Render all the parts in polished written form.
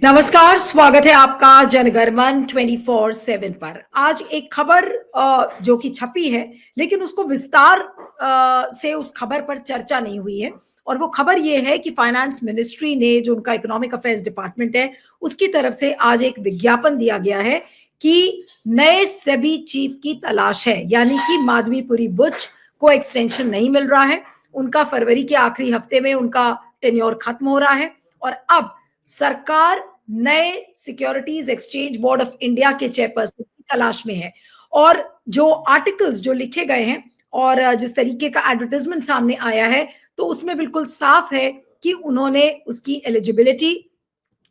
नमस्कार, स्वागत है आपका जनगणमन 24/7 पर। आज एक खबर जो कि छपी है, लेकिन उसको विस्तार से उस खबर पर चर्चा नहीं हुई है। और वो खबर ये है कि फाइनेंस मिनिस्ट्री ने, जो उनका इकोनॉमिक अफेयर्स डिपार्टमेंट है, उसकी तरफ से आज एक विज्ञापन दिया गया है कि नए सेबी चीफ की तलाश है। यानी कि माधवीपुरी बुच को एक्सटेंशन नहीं मिल रहा है। उनका फरवरी के आखिरी हफ्ते में उनका टेन्योर खत्म हो रहा है और अब सरकार नए securities exchange board of India के चेयरपर्सन की तलाश में है। और जो आर्टिकल्स जो लिखे गए हैं और जिस तरीके का एडवर्टाइजमेंट सामने आया है, तो उसमें बिल्कुल साफ है कि उन्होंने उसकी एलिजिबिलिटी,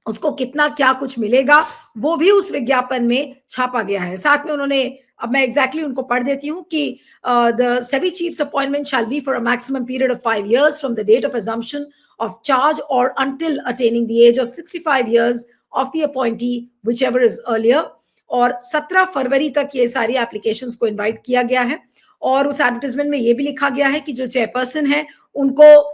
उसको कितना क्या कुछ मिलेगा, वो भी उस विज्ञापन में छापा गया है। साथ में उन्होंने, अब मैं एग्जैक्टली उनको पढ़ देती हूँ कि the SEBI chief's appointment shall be for a maximum period of 5 years from the date of assumption of charge or until attaining the age of 65 years of the appointee, whichever is earlier। और 17 फरवरी तक ये सारी applications को invite किया गया है। और उस एडवर्टाइजमेंट में ये भी लिखा गया है कि जो चेयरपर्सन है उनको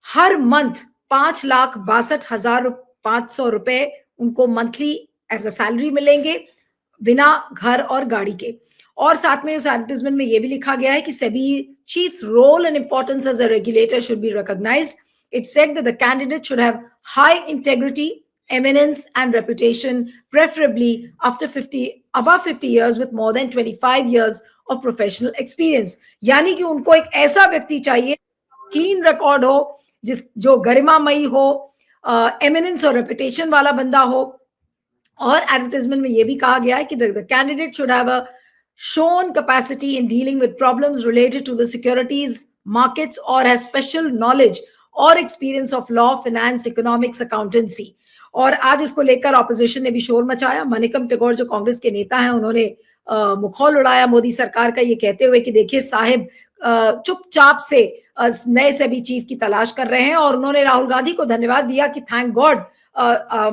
हर मंथ 5,62,500 रुपए उनको मंथली एज अ सैलरी मिलेंगे, बिना घर और गाड़ी के। और साथ में उस एडवर्टाइजमेंट में ये भी लिखा गया है कि SEBI chief's role and importance as a regulator should be recognised. It said that the candidate should have high integrity, eminence, and reputation, preferably above 50 years with more than 25 years of professional experience। यानी कि उनको एक ऐसा व्यक्ति चाहिए, clean record हो, जो गरिमामयी हो, एमिनेंस और रेपुटेशन वाला बंदा हो। और एडवर्टाइजमेंट में यह भी कहा गया है कि the candidate should have a shown capacity in dealing with problems related to the securities markets or has special knowledge और experience of law, finance, economics, accountancy. और आज इसको लेकर ऑपोजिशन ने भी शोर मचाया। मनिकम टेगोर जो कांग्रेस के नेता हैं, उन्होंने मुखौल उड़ाया मोदी सरकार का, ये कहते हुए कि देखिए साहिब चुपचाप से नए सेबी चीफ की तलाश कर रहे हैं। और उन्होंने राहुल गांधी को धन्यवाद दिया कि थैंक गॉड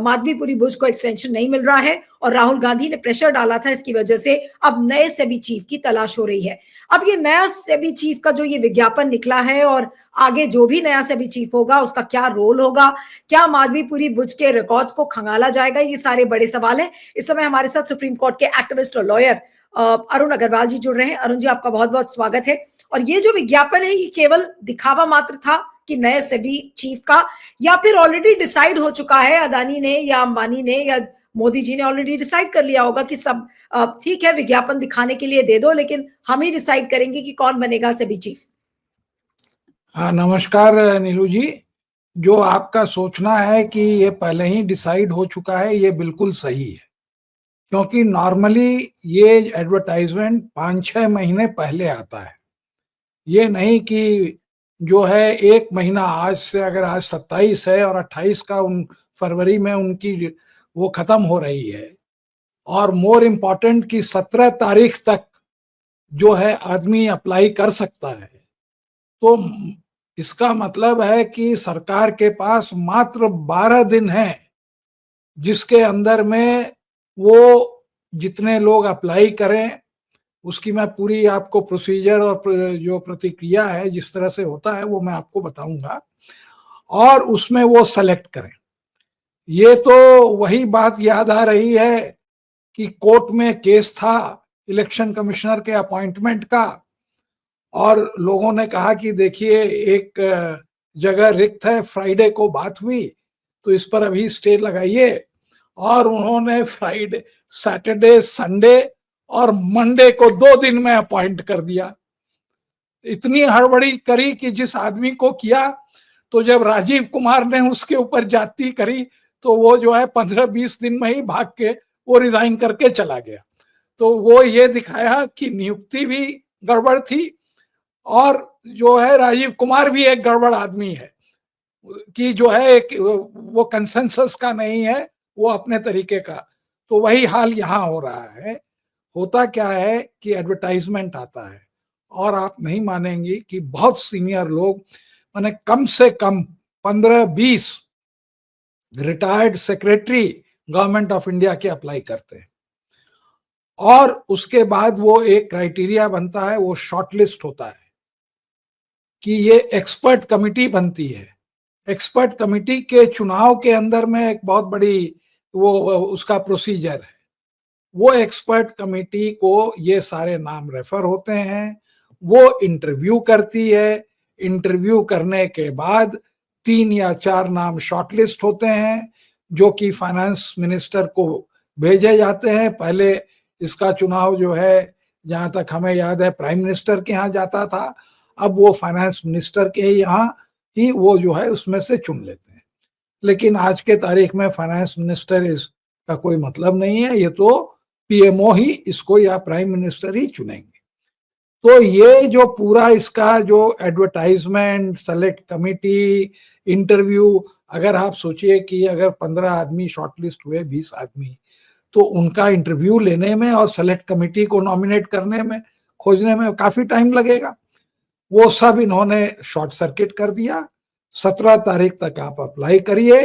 माधवीपुरी बुच को एक्सटेंशन नहीं मिल रहा है, और राहुल गांधी ने प्रेशर डाला था, इसकी वजह से अब नए सेबी चीफ की तलाश हो रही है। अब ये नया सेबी चीफ का जो ये विज्ञापन निकला है, और आगे जो भी नया सेबी चीफ होगा उसका क्या रोल होगा, क्या माधवीपुरी बुच के रिकॉर्ड्स को खंगाला जाएगा, ये सारे बड़े सवाल हैं। इस समय हमारे साथ सुप्रीम कोर्ट के एक्टिविस्ट और लॉयर अरुण अग्रवाल जी जुड़ रहे हैं। अरुण जी, आपका बहुत बहुत स्वागत है। और ये जो विज्ञापन है, ये केवल दिखावा मात्र था कि नए सेबी चीफ का, या फिर ऑलरेडी डिसाइड हो चुका है, अदानी ने या अंबानी ने या मोदी जी ने ऑलरेडी डिसाइड कर लिया होगा कि सब ठीक है, विज्ञापन दिखाने के लिए दे दो, लेकिन हम ही डिसाइड करेंगे कि कौन बनेगा सेबी चीफ। हाँ, नमस्कार नीलू जी। जो आपका सोचना है कि ये पहले ही डिसाइड हो चुका है, ये बिल्कुल सही है। क्योंकि नॉर्मली ये एडवर्टाइजमेंट 5-6 महीने पहले आता है। ये नहीं कि जो है एक महीना, आज से अगर आज 27 है और 28 का फरवरी में उनकी वो खत्म हो रही है, और मोर इम्पोर्टेंट कि 17 तारीख तक जो है आदमी अप्लाई कर सकता है। तो इसका मतलब है कि सरकार के पास मात्र 12 दिन है, जिसके अंदर में वो जितने लोग अप्लाई करें, उसकी मैं पूरी आपको प्रोसीजर और जो प्रतिक्रिया है जिस तरह से होता है वो मैं आपको बताऊंगा, और उसमें वो सेलेक्ट करें। ये तो वही बात याद आ रही है कि कोर्ट में केस था इलेक्शन कमिश्नर के अपॉइंटमेंट का, और लोगों ने कहा कि देखिए एक जगह रिक्त है, फ्राइडे को बात हुई, तो इस पर अभी स्टे लगाइए। और उन्होंने फ्राइडे, सैटरडे, संडे और मंडे को 2 दिन में अपॉइंट कर दिया। इतनी हड़बड़ी करी कि जिस आदमी को किया, तो जब राजीव कुमार ने उसके ऊपर जाति करी, तो वो जो है 15-20 दिन में ही भाग के वो रिजाइन करके चला गया। तो वो ये दिखाया कि नियुक्ति भी गड़बड़ थी, और जो है राजीव कुमार भी एक गड़बड़ आदमी है, कि जो है एक वो कंसेंसस का नहीं है, वो अपने तरीके का। तो वही हाल यहाँ हो रहा है। होता क्या है कि एडवर्टाइजमेंट आता है, और आप नहीं मानेंगे कि बहुत सीनियर लोग, माने कम से कम 15-20 retired secretary government of India के अप्लाई करते हैं, और उसके बाद वो एक क्राइटेरिया बनता है, वो शॉर्टलिस्ट होता है कि ये एक्सपर्ट कमिटी बनती है। एक्सपर्ट कमिटी के चुनाव के अंदर में एक बहुत बड़ी वो उसका प्रोसीजर है। वो एक्सपर्ट कमेटी को ये सारे नाम रेफर होते हैं, वो इंटरव्यू करती है। इंटरव्यू करने के बाद 3 या 4 नाम शॉर्टलिस्ट होते हैं, जो कि फाइनेंस मिनिस्टर को भेजे जाते हैं। पहले इसका चुनाव जो है, जहां तक हमें याद है, प्राइम मिनिस्टर के यहाँ जाता था। अब वो फाइनेंस मिनिस्टर के यहाँ ही वो जो है उसमें से चुन लेते हैं। लेकिन आज के तारीख में फाइनेंस मिनिस्टर इसका कोई मतलब नहीं है, ये तो पीएमओ ही इसको या प्राइम मिनिस्टर ही चुनेंगे। तो ये जो पूरा इसका जो एडवर्टाइजमेंट, सेलेक्ट कमिटी, इंटरव्यू, अगर आप सोचिए कि अगर 15 आदमी शॉर्टलिस्ट हुए, 20 आदमी, तो उनका इंटरव्यू लेने में और सेलेक्ट कमिटी को नॉमिनेट करने में, खोजने में काफी टाइम लगेगा। वो सब इन्होंने शॉर्ट सर्किट कर दिया। 17 तारीख तक आप अप्लाई करिए,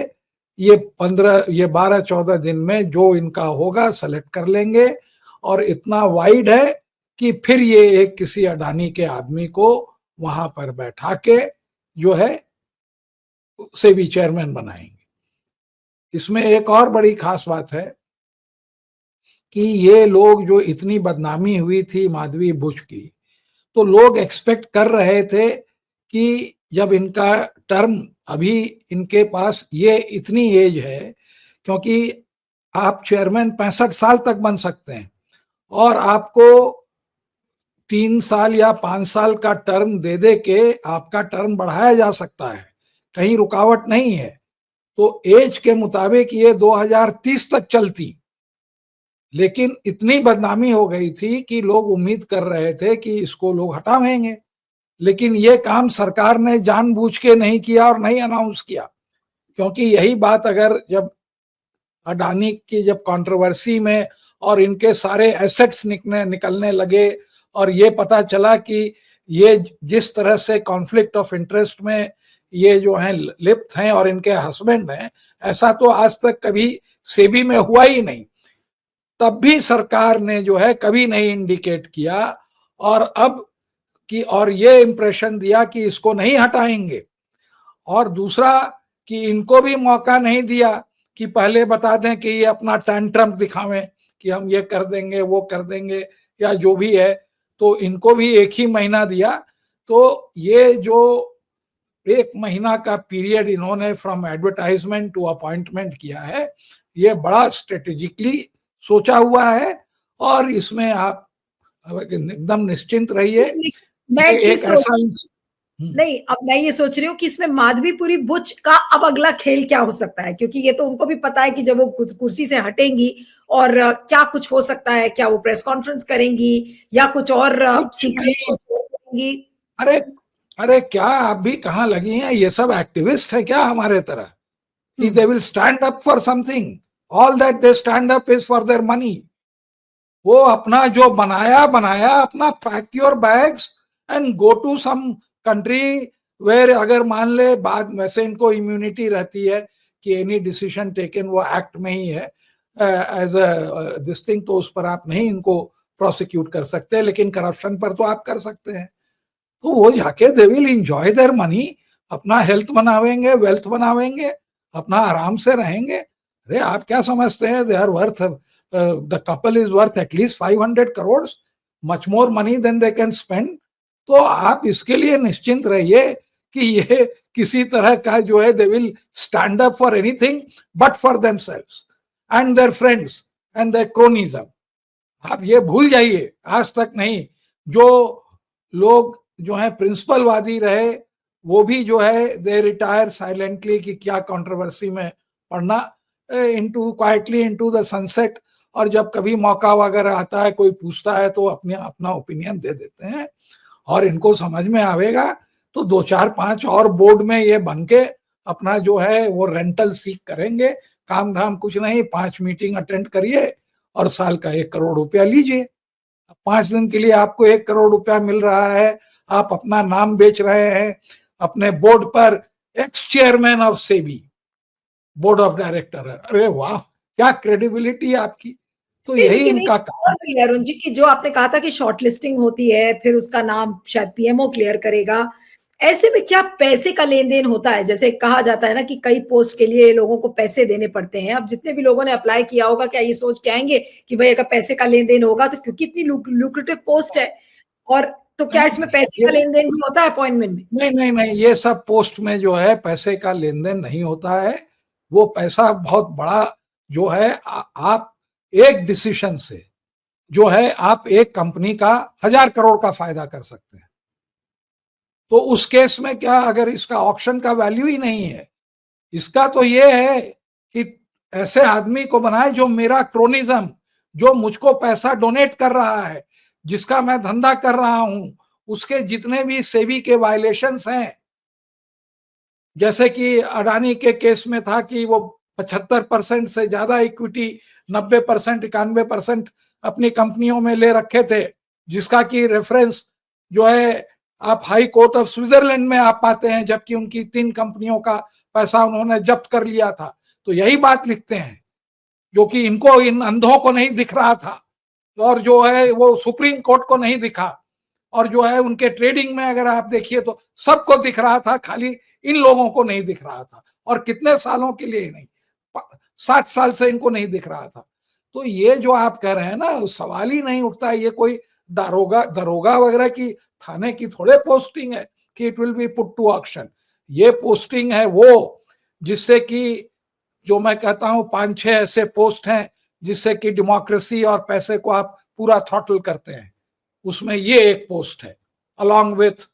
ये 12-14 दिन में जो इनका होगा सेलेक्ट कर लेंगे। और इतना वाइड है कि फिर ये एक किसी अडानी के आदमी को वहां पर बैठा के जो है सेबी चेयरमैन बनाएंगे। इसमें एक और बड़ी खास बात है कि ये लोग, जो इतनी बदनामी हुई थी माधवी बुश की, तो लोग एक्सपेक्ट कर रहे थे कि जब इनका टर्म, अभी इनके पास ये इतनी एज है, क्योंकि आप चेयरमैन 65 साल तक बन सकते हैं और आपको 3 साल या 5 साल का टर्म दे दे के आपका टर्म बढ़ाया जा सकता है, कहीं रुकावट नहीं है। तो एज के मुताबिक ये 2030 तक चलती, लेकिन इतनी बदनामी हो गई थी कि लोग उम्मीद कर रहे थे कि इसको लोग हटावेंगे। लेकिन ये काम सरकार ने जानबूझ के नहीं किया और नहीं अनाउंस किया, क्योंकि यही बात अगर जब अडानी की जब कंट्रोवर्सी में और इनके सारे एसेट्स निकलने लगे और ये पता चला कि ये जिस तरह से कॉन्फ्लिक्ट ऑफ इंटरेस्ट में ये जो हैं लिप्त हैं और इनके हस्बैंड हैं, ऐसा तो आज तक कभी सेबी में हुआ ही नहीं। तब भी सरकार ने जो है कभी नहीं इंडिकेट किया और अब कि, और ये इंप्रेशन दिया कि इसको नहीं हटाएंगे। और दूसरा कि इनको भी मौका नहीं दिया कि पहले बता दें कि ये अपना टैंट्रम दिखावें कि हम ये कर देंगे, वो कर देंगे, या जो भी है। तो इनको भी एक ही महीना दिया। तो ये जो 1 महीना का पीरियड इन्होंने फ्रॉम एडवर्टाइजमेंट टू अपॉइंटमेंट किया है, ये बड़ा स्ट्रेटेजिकली सोचा हुआ है। और इसमें आप एकदम निश्चिंत रहिए, मैं ये एक एक चीज ऐसा नहीं, अब मैं ये सोच रही हूँ कि इसमें माधवीपुरी बुच का अब अगला खेल क्या हो सकता है, क्योंकि ये तो उनको भी पता है कि जब वो कुर्सी से हटेंगी और क्या कुछ हो सकता है, क्या वो प्रेस कॉन्फ्रेंस करेंगी या कुछ और कुछ सीक्रेट नहीं। करेंगी। अरे अरे क्या आप भी कहाँ लगी हैं? ये सब एक्टिविस्ट है क्या हमारे तरह कि they will stand up for something? All that they stand up is for their money. वो अपना जो बनाया बनाया, अपना pack your bags and go to some country where, अगर मान ले बाद, वैसे इनको इम्यूनिटी रहती है कि एनी डिसीजन टेकन वो एक्ट में ही है एज अ दिस थिंग, तो उस पर आप नहीं इनको प्रोसिक्यूट कर सकते, लेकिन करप्शन पर तो आप कर सकते हैं। तो वो जाके they will enjoy their money, अपना हेल्थ बनावेंगे, वेल्थ बनावेंगे, अपना आराम से रहेंगे। अरे आप क्या समझते हैं? They are worth, the couple is worth at least 500 crore, much more money than they can spend. तो आप इसके लिए निश्चिंत रहिए कि ये किसी तरह का जो है, they will stand up for anything but for themselves and their friends and their cronyism. आप ये भूल जाइए, आज तक नहीं, जो लोग जो है प्रिंसिपलवादी रहे, वो भी जो है दे रिटायर साइलेंटली कि क्या कंट्रोवर्सी में पढ़ना, into quietly into the sunset. और जब कभी मौका वगैरह आता है, कोई पूछता है, तो अपने अपना ओपिनियन दे देते हैं। और इनको समझ में आवेगा तो 2-4-5 और बोर्ड में ये बन के अपना जो है वो रेंटल सीख करेंगे। काम धाम कुछ नहीं, 5 मीटिंग अटेंड करिए और साल का 1 करोड़ रुपया लीजिए। 5 दिन के लिए आपको 1 करोड़ रुपया मिल रहा है, आप अपना नाम बेच रहे हैं अपने बोर्ड पर, x chairman of SEBI, board of director है। अरे वाह, क्या क्रेडिबिलिटी आपकी। तो नहीं, यही लेकिन इनका एक काम और भी है अरुण जी, कि जो आपने कहा था कि शॉर्ट लिस्टिंग होती है, फिर उसका नाम शायद पीएमओ क्लियर करेगा, ऐसे में क्या पैसे का लेन-देन होता है? जैसे कहा जाता है ना कि कई पोस्ट के लिए लोगों को पैसे देने पड़ते हैं। अब जितने भी लोगों ने अप्लाई किया होगा, क्या ये सोच के आएँगे कि भई अगर पैसे का लेन-देन होगा तो क्योंकि इतनी लुक्रेटिव पोस्ट है और तो क्या नहीं इसमें पैसे ये का लेन-देन भी होता है अपॉइंटमेंट में? नहीं नहीं नहीं, ये सब पोस्ट में जो है पैसे का लेन देन नहीं होता है। वो पैसा बहुत बड़ा जो है आप एक डिसीजन से जो है आप एक कंपनी का 1000 करोड़ का फायदा कर सकते हैं। तो उस केस में क्या, अगर इसका ऑक्शन का वैल्यू ही नहीं है, इसका तो ये है कि ऐसे आदमी को बनाए जो मेरा क्रोनिज्म, जो मुझको पैसा डोनेट कर रहा है, जिसका मैं धंधा कर रहा हूं, उसके जितने भी सेबी के वायलेशंस हैं, जैसे कि अडानी के केस में था कि वो 75% से ज्यादा इक्विटी, 90%, 91% अपनी कंपनियों में ले रखे थे, जिसका कि रेफरेंस जो है आप हाई कोर्ट ऑफ स्विट्जरलैंड में आप पाते हैं, जबकि उनकी 3 कंपनियों का पैसा उन्होंने जब्त कर लिया था। तो यही बात लिखते हैं, जो कि इनको, इन अंधों को नहीं दिख रहा था, और जो है वो सुप्रीम कोर्ट को नहीं दिखा, और जो है उनके ट्रेडिंग में अगर आप देखिए तो सबको दिख रहा था, खाली इन लोगों को नहीं दिख रहा था, और कितने सालों के लिए नहीं, 7 साल से इनको नहीं दिख रहा था। तो ये जो आप कह रहे हैं ना, सवाल ही नहीं उठता। ये कोई दारोगा दरोगा वगैरह की, थाने की थोड़े पोस्टिंग है कि it will be put to auction. ये पोस्टिंग है वो जिससे कि, जो मैं कहता हूं 5-6 ऐसे पोस्ट हैं जिससे कि डेमोक्रेसी और पैसे को आप पूरा थ्रॉटल करते हैं, उसमें ये एक पोस्ट है, अलॉन्ग विथ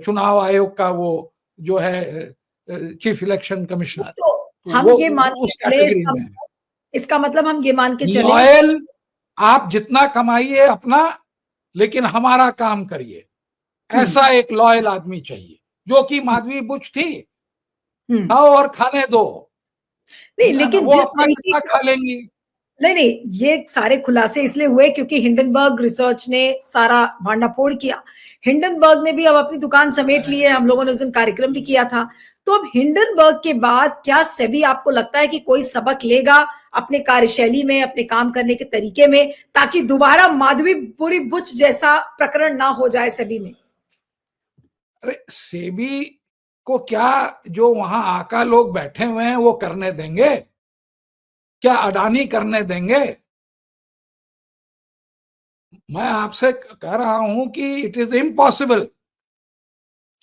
चुनाव आयोग का वो जो है चीफ इलेक्शन कमिश्नर, तो तो हम वो ये मान के उस चले कैटेगरी में है। इसका मतलब हम ये मान के चले लॉयल, आप जितना कमाइए अपना, लेकिन हमारा काम करिए, ऐसा एक लॉयल आदमी चाहिए, जो कि माधवी बुश थी। हुँ। खाओ और खाने दो, नहीं, ना लेकिन वो जिस अपना तरीके खाना का खा लेंगी। नहीं, नहीं, ये सारे खुलासे इसलिए हुए क्योंकि हिंडनबर्ग रिसर्च ने सारा भांडाफोड़ किया। हिंडनबर्ग ने भी अब अपनी दुकान समेट ली है, हम लोगों ने उस दिन कार्यक्रम भी किया था। तो अब हिंडनबर्ग के बाद क्या सेबी आपको लगता है कि कोई सबक लेगा अपने कार्यशैली में, अपने काम करने के तरीके में, ताकि दोबारा माधवीपुरी बुच जैसा प्रकरण ना हो जाए सेबी में? अरे सेबी को क्या, जो वहां आका लोग बैठे हुए हैं वो करने देंगे? क्या अडानी करने देंगे? मैं आपसे कह रहा हूं कि इट इज इम्पॉसिबल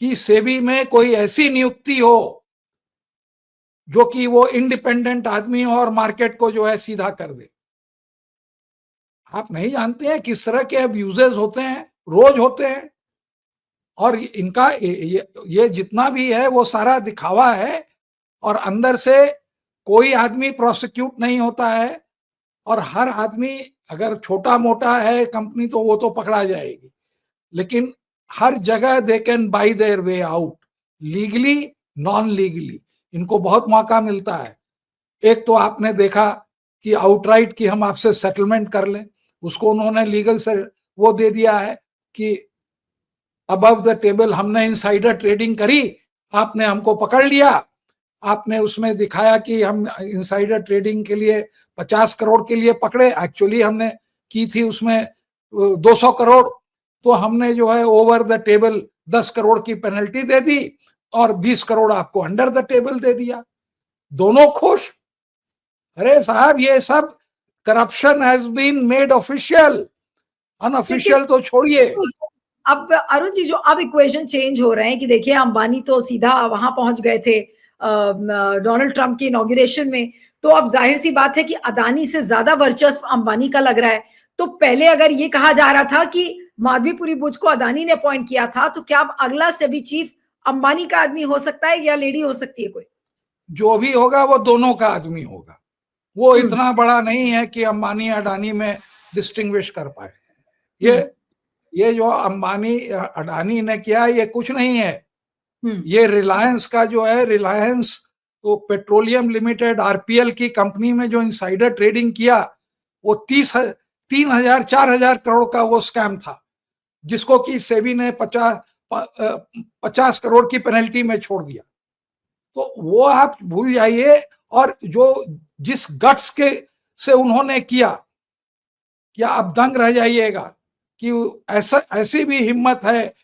कि सेबी में कोई ऐसी नियुक्ति हो जो कि वो इंडिपेंडेंट आदमी हो और मार्केट को जो है सीधा कर दे। आप नहीं जानते हैं किस तरह के अब्यूजेस होते हैं, रोज होते हैं। और इनका ये जितना भी है वो सारा दिखावा है, और अंदर से कोई आदमी प्रोसिक्यूट नहीं होता है, और हर आदमी अगर छोटा मोटा है कंपनी तो वो तो पकड़ा जाएगी, लेकिन हर जगह they can buy their way out, legally non legally, इनको बहुत मौका मिलता है। एक तो आपने देखा कि आउटराइट कि हम आपसे सेटलमेंट कर लें, उसको उन्होंने लीगल से वो दे दिया है कि अबव द टेबल हमने इनसाइडर ट्रेडिंग करी, आपने हमको पकड़ लिया, आपने उसमें दिखाया कि हम इनसाइडर ट्रेडिंग के लिए 50 करोड़ के लिए पकड़े, एक्चुअली हमने की थी उसमें 200 करोड़। तो हमने जो है ओवर द टेबल 10 करोड़ की पेनल्टी दे दी और 20 करोड़ आपको अंडर द टेबल दे दिया, दोनों खुश। अरे साहब, ये सब corruption has been made official, लेकिन अनऑफिशियल तो छोड़िए। अब अरुण जी, जो अब इक्वेशन चेंज हो रहे हैं कि देखिए अंबानी तो सीधा वहां पहुंच गए थे डोनाल्ड ट्रंप की इनॉग्रेशन में, तो अब जाहिर सी बात है कि अदानी से ज्यादा वर्चस्व अंबानी का लग रहा है। तो पहले अगर ये कहा जा रहा था कि माधवीपुरी बुच को अदानी ने अपॉइंट किया था, तो क्या अब अगला सेबी चीफ अंबानी का आदमी हो सकता है या लेडी हो सकती है कोई? जो भी होगा वो दोनों का आदमी होगा, वो इतना बड़ा नहीं है कि अंबानी अडानी में डिस्टिंग्विश कर पाए। ये ये जो अंबानी अडानी ने किया ये कुछ नहीं है। ये रिलायंस का जो है, रिलायंस तो पेट्रोलियम लिमिटेड आरपीएल की कंपनी में जो इनसाइडर ट्रेडिंग किया, वो 3,000 4,000 करोड़ का वो स्कैम था, जिसको कि सेबी ने 50 करोड़ की पेनल्टी में छोड़ दिया। तो वो आप भूल जाइए। और जो जिस गट्स के से उन्होंने किया, क्या आप दंग रह जाइएगा कि ऐसा, ऐसी भी हिम्मत है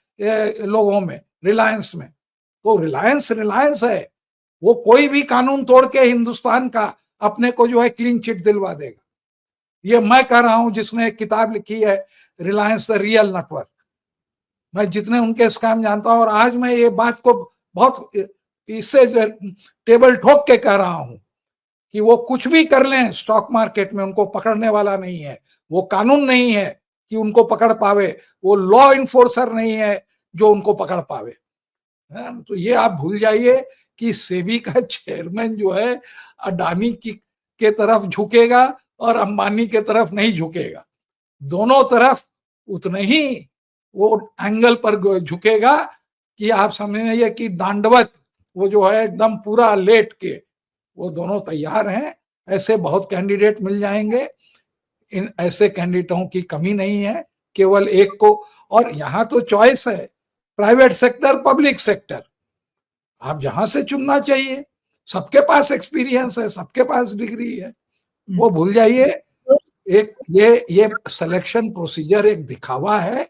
लोगों में रिलायंस में। तो रिलायंस रिलायंस है, वो कोई भी कानून तोड़ के हिंदुस्तान का अपने को जो है क्लीन चिट दिलवा देगा। ये मैं कह रहा हूं जिसने एक किताब लिखी है रिलायंस द रियल नेटवर्क। मैं जितने उनके स्कैम जानता हूं, और आज मैं ये बात को बहुत इससे टेबल ठोक के कह रहा हूं कि वो कुछ भी कर लें स्टॉक मार्केट में, उनको पकड़ने वाला नहीं है। वो कानून नहीं है कि उनको पकड़ पावे, वो लॉ इन्फोर्सर नहीं है जो उनको पकड़ पावे। तो ये आप भूल जाइए कि सेबी का चेयरमैन जो है अडानी की के तरफ झुकेगा और अंबानी के तरफ नहीं झुकेगा। दोनों तरफ उतने ही वो एंगल पर झुकेगा कि आप समझिए कि दांडवत वो जो है एकदम पूरा लेट के, वो दोनों तैयार हैं। ऐसे बहुत कैंडिडेट मिल जाएंगे, इन ऐसे कैंडिडेटों की कमी नहीं है, केवल एक को। और यहाँ तो चॉइस है, प्राइवेट सेक्टर पब्लिक सेक्टर, आप जहां से चुनना चाहिए। सबके पास एक्सपीरियंस है, सबके पास डिग्री है, वो भूल जाइए। एक ये सिलेक्शन प्रोसीजर एक दिखावा है।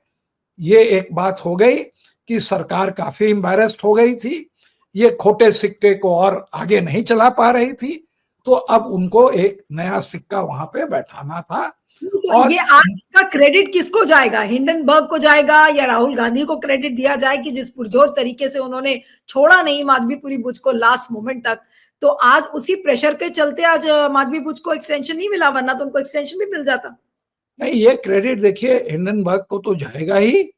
ये एक बात हो गई कि सरकार काफी एम्बैरेस्ड हो गई थी, ये खोटे सिक्के को और आगे नहीं चला पा रही थी, तो अब उनको एक नया सिक्का वहां पे बैठाना था। तो और ये आज का क्रेडिट किसको जाएगा? हिंडनबर्ग को जाएगा या राहुल गांधी को क्रेडिट दिया जाए कि जिस पुरजोर तरीके से उन्होंने छोड़ा नहीं माधवीपुरी बुच को लास्ट मोमेंट तक? तो आज उसी प्रेशर के चलते आज माधवी बुच को एक्सटेंशन नहीं मिला, वरना तो उनको एक्सटेंशन भी मिल जाता। नहीं, ये क्रेडिट देखिए हिंडनबर्ग को तो जाएगा ही,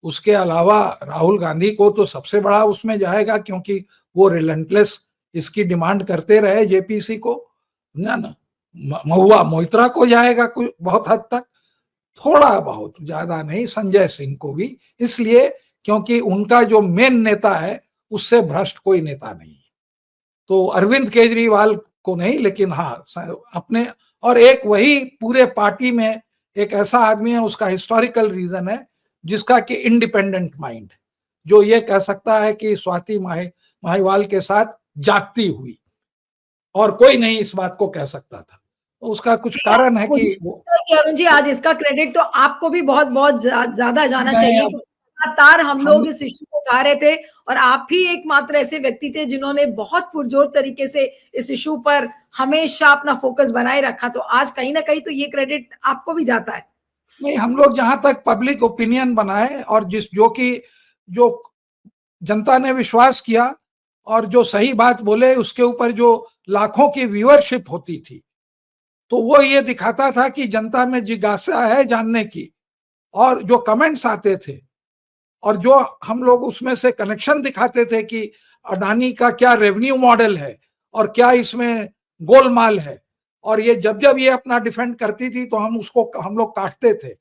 उसके अलावा राहुल गांधी को तो सबसे बड़ा उसमें जाएगा, क्योंकि वो रिलेंटलेस इसकी डिमांड करते रहे जेपीसी को, ना महुआ मोइत्रा को जाएगा कुछ बहुत हद तक, थोड़ा बहुत, ज्यादा नहीं, संजय सिंह को भी, इसलिए क्योंकि उनका जो मेन नेता है उससे भ्रष्ट कोई नेता नहीं है। तो अरविंद केजरीवाल को नहीं, लेकिन हाँ अपने, और एक वही पूरे पार्टी में एक ऐसा आदमी है, उसका हिस्टोरिकल रीजन है, जिसका कि इंडिपेंडेंट माइंड, जो ये कह सकता है कि स्वाति माहिवाल के साथ जागती हुई, और कोई नहीं इस बात को कह सकता था। तो उसका कुछ कारण है कि अरुण जी आज इसका क्रेडिट तो आपको भी बहुत बहुत ज्यादा जाना चाहिए, क्योंकि लगातार हम लोग इस इश्यू को उठा रहे थे और आप ही एकमात्र ऐसे व्यक्ति थे जिन्होंने बहुत पुरजोर तरीके से इस इश्यू पर हमेशा अपना फोकस बनाए रखा। तो आज कहीं ना कहीं तो ये क्रेडिट आपको भी जाता है। नहीं, हम लोग जहां तक पब्लिक ओपिनियन बनाए और जो जनता ने विश्वास किया और जो सही बात बोले, उसके ऊपर जो लाखों की व्यूअरशिप होती थी, तो वो ये दिखाता था कि जनता में जिज्ञासा है जानने की। और जो कमेंट्स आते थे और जो हम लोग उसमें से कनेक्शन दिखाते थे कि अडानी का क्या रेवेन्यू मॉडल है और क्या इसमें गोलमाल है, और ये जब जब ये अपना डिफेंड करती थी तो हम लोग काटते थे।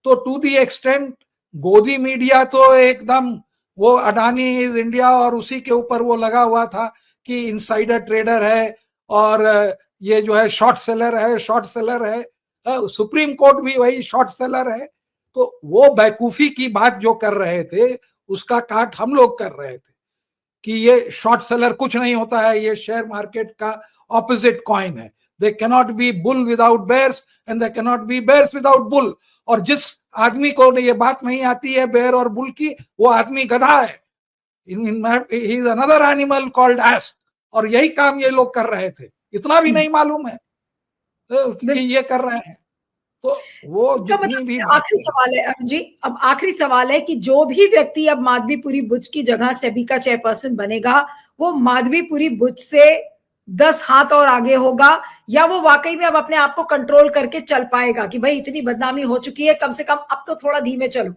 तो टू दी एक्सटेंट गोदी मीडिया तो एकदम वो अडानी इज इंडिया और उसी के ऊपर वो लगा हुआ था कि इनसाइडर ट्रेडर है और ये जो है शॉर्ट सेलर है, सुप्रीम कोर्ट भी वही शॉर्ट सेलर है। तो वो बेवकूफी की बात जो कर रहे थे, उसका काट हम लोग कर रहे थे कि ये शॉर्ट सेलर कुछ नहीं होता है, ये शेयर मार्केट का ऑपोजिट कॉइन है। They cannot be bull without bears and they cannot be bears without bull. और जिस आदमी को ये बात नहीं आती है बेयर और बुल की, वो आदमी गधा है। He is another animal called S. और यही काम ये लोग कर रहे थे, इतना भी नहीं मालूम है कि ये कर रहे हैं। तो वो जितनी भी आखिरी सवाल है अरुण जी, अब आखिरी सवाल है कि जो भी व्यक्ति अब माधवीपुरी बुच की जगह सेबी का चेयरपर्सन बनेगा, वो माधवीपुरी बुच से 10 हाथ और आगे होगा, या वो वाकई में अब अपने आप को कंट्रोल करके चल पाएगा कि भाई इतनी बदनामी हो चुकी है, कम से कम अब तो थोड़ा धीमे चलो?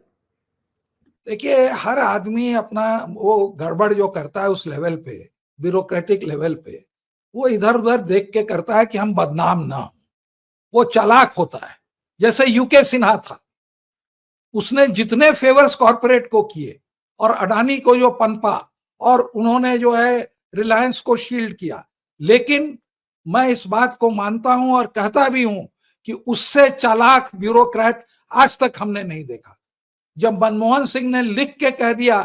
देखिए, हर आदमी अपना वो गड़बड़ जो करता है उस लेवल पे, ब्यूरोक्रेटिक लेवल पे, वो इधर उधर देख के करता है कि हम बदनाम ना हो। वो चालाक होता है। जैसे यूके सिन्हा था, उसने जितने फेवर्स कॉरपोरेट को किए और अडानी को जो पनपा, और उन्होंने जो है रिलायंस को शील्ड किया, लेकिन मैं इस बात को मानता हूं और कहता भी हूं कि उससे चालाक ब्यूरोक्रेट आज तक हमने नहीं देखा। जब मनमोहन सिंह ने लिख के कह दिया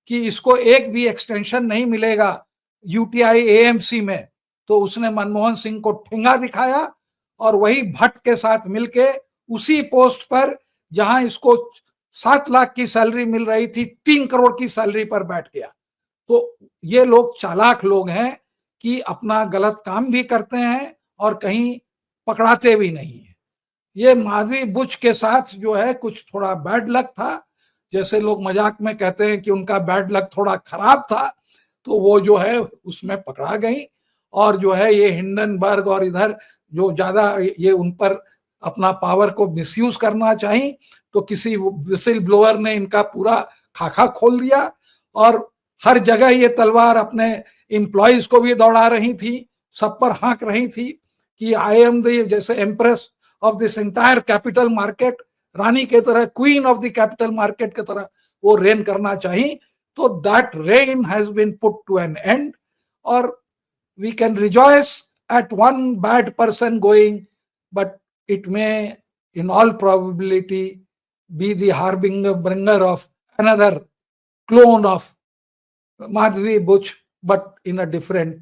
कि इसको एक भी एक्सटेंशन नहीं मिलेगा यूटीआई एएमसी में, तो उसने मनमोहन सिंह को ठेंगा दिखाया और वही भट्ट के साथ मिलके उसी पोस्ट पर जहां इसको 7 लाख की सैलरी मिल रही थी, 3 करोड़ की सैलरी पर बैठ गया। तो ये लोग चालाक लोग हैं कि अपना गलत काम भी करते हैं और कहीं पकड़ाते भी नहीं है। ये माधवी बुच के साथ जो है कुछ थोड़ा बैड लक था, जैसे लोग मजाक में कहते हैं कि उनका बैड लक थोड़ा खराब था, तो वो जो है उसमें पकड़ा गई। और जो है ये हिंडनबर्ग और इधर जो ज्यादा ये उन पर अपना पावर को मिसयूज करना चाहिए, तो किसी विसिल ब्लोअर ने इनका पूरा खाका खोल दिया और हर जगह ये तलवार अपने एम्प्लॉयज को भी दौड़ा रही थी, सब पर हाँक रही थी कि आई एम द जैसे empress of this entire capital market, रानी के तरह, queen of the capital market की तरह वो रेन करना चाहिए। तो that reign has been put to an end, और we can rejoice at one bad person going, but it may in all probability be the harbinger of another clone of Madhvi Buch, but in a different.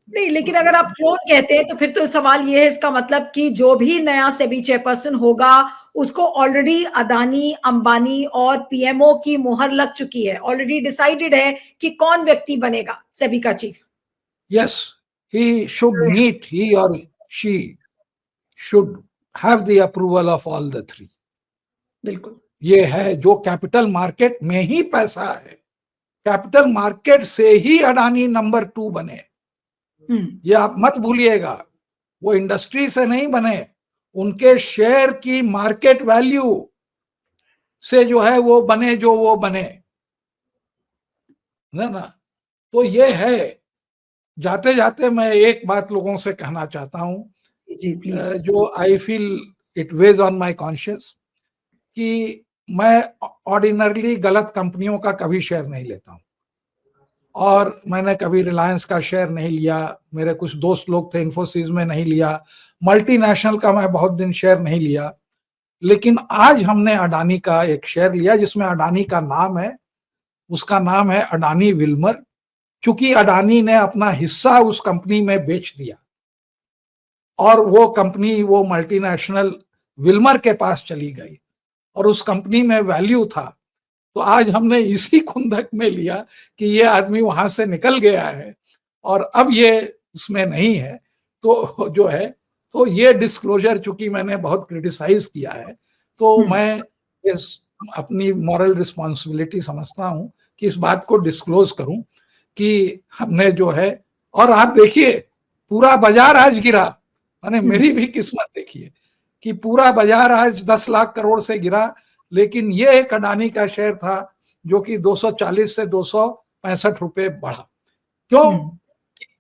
नहीं, लेकिन अगर आप clone कहते हैं तो फिर तो सवाल ये है, इसका मतलब कि जो भी नया सेबी चेयरपर्सन होगा उसको ऑलरेडी अदानी, अंबानी और पीएमओ की मुहर लग चुकी है, ऑलरेडी डिसाइडेड है कि कौन व्यक्ति बनेगा सेबी का chief. Yes, he or she should have the approval of all the three. बिल्कुल, ये है जो कैपिटल मार्केट में ही पैसा है, कैपिटल मार्केट से ही अडानी नंबर 2 बने। ये आप मत भूलिएगा, वो इंडस्ट्री से नहीं बने, उनके शेयर की मार्केट वैल्यू से जो है वो बने जो वो बने ना। तो ये है। जाते जाते मैं एक बात लोगों से कहना चाहता हूं, जी प्लीज। जो I feel it weighs on my conscience, कि मैं ऑर्डिनरली गलत कंपनियों का कभी शेयर नहीं लेता हूं, और मैंने कभी रिलायंस का शेयर नहीं लिया, मेरे कुछ दोस्त लोग थे इन्फोसिस में, नहीं लिया, मल्टीनेशनल का मैं बहुत दिन शेयर नहीं लिया। लेकिन आज हमने अडानी का एक शेयर लिया जिसमें अडानी का नाम है, उसका नाम है अडानी विल्मर। क्योंकि अडानी ने अपना हिस्सा उस कंपनी में बेच दिया और वो कंपनी, वो मल्टीनेशनल विल्मर के पास चली गई और उस कंपनी में वैल्यू था। तो आज हमने इसी खुंदक में लिया कि ये आदमी वहां से निकल गया है और अब ये उसमें नहीं है, तो जो है, तो ये डिस्क्लोजर चूंकि मैंने बहुत क्रिटिसाइज किया है, तो मैं इस अपनी मॉरल रिस्पॉन्सिबिलिटी समझता हूं कि इस बात को डिस्क्लोज करूं कि हमने जो है। और आप देखिए पूरा बाजार आज गिरा, माने मेरी भी किस्मत देखिए कि पूरा बाजार आज 10 लाख करोड़ से गिरा, लेकिन ये एक अडानी का शेयर था जो कि 240 से 265 रुपए बढ़ा। क्यों?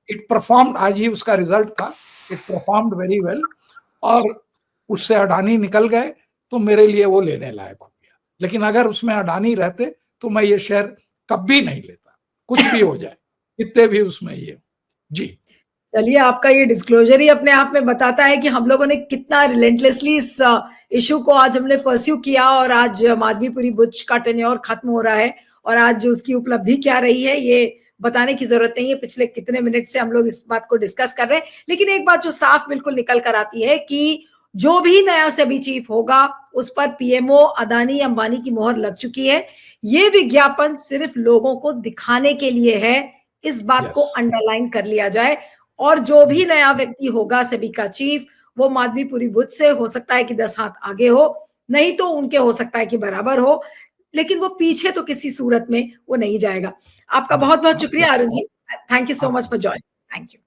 इट परफॉर्म्ड, आज ही उसका रिजल्ट था, इट परफॉर्म्ड वेरी वेल, और उससे अडानी निकल गए तो मेरे लिए वो लेने लायक हो गया। लेकिन अगर उसमें अडानी रहते तो मैं ये शेयर कभी नहीं लेता, कुछ भी हो जाए, कितने भी उसमें ये। जी चलिए, आपका ये डिस्क्लोजर ही अपने आप में बताता है कि हम लोगों ने कितना रिलेंटलेसली इस इशू को आज हमने परस्यू किया, और आज माधवीपुरी बुच का टेन्योर खत्म हो रहा है और आज जो उसकी उपलब्धि क्या रही है ये बताने की जरूरत नहीं है। पिछले कितने मिनट से हम लोग इस बात को डिस्कस कर रहे हैं, लेकिन एक बात जो साफ बिल्कुल निकल कर आती है कि जो भी नया सेबी चीफ होगा उस पर पीएमओ, अदानी, अंबानी की मोहर लग चुकी है। ये विज्ञापन सिर्फ लोगों को दिखाने के लिए है, इस बात को अंडरलाइन कर लिया जाए। और जो भी नया व्यक्ति होगा सेबी का चीफ, वो माधवीपुरी बुच से हो सकता है कि 10 हाथ आगे हो, नहीं तो उनके हो सकता है कि बराबर हो, लेकिन वो पीछे तो किसी सूरत में वो नहीं जाएगा। आपका बहुत बहुत शुक्रिया Arun ji, thank you so much for joining, thank you.